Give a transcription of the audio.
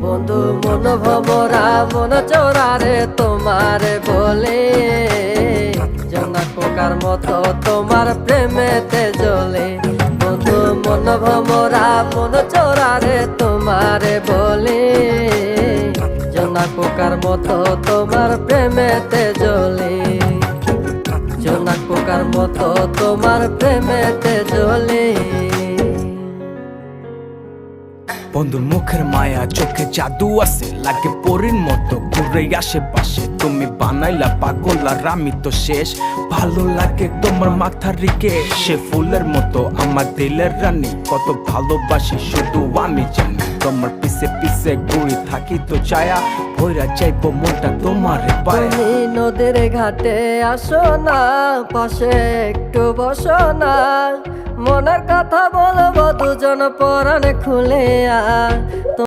বন্ধু মন ভমরা মন চোরারে তোমারে বলে, জোনাক পোকার মতো তোমার প্রেমেতে জ্বলে। বন্ধু মন ভমরা মন চোরারে তোমারে বলে, জোনাক পোকার মতো তোমার প্রেমেতে জ্বলে। জোনাক পোকার মতো তোমার প্রেমেতে জ্বলে। বন্ধুর মুখের মায়া চোখে জাদু আছে, লাগে পরীর মতো ঘুরে আশেপাশে। তুমি বানাইলা পাগল আর আমি তো শেষ। ভালো লাগে তোমার মাথার রিকে, সে ফুলের মতো আমার দিলের রানী। কত ভালোবাসি শুধু আমি জানি, তোমার পিছে পিছে ঘুরে থাকি তো ছায়া। ভৈরা চাইবো মনটা তোমার পায়ে। তুমি নদীর ঘাটে আসো না, পাশে একটু বসো না, মনের কথা বলবো দুজন পরাণ খুলে।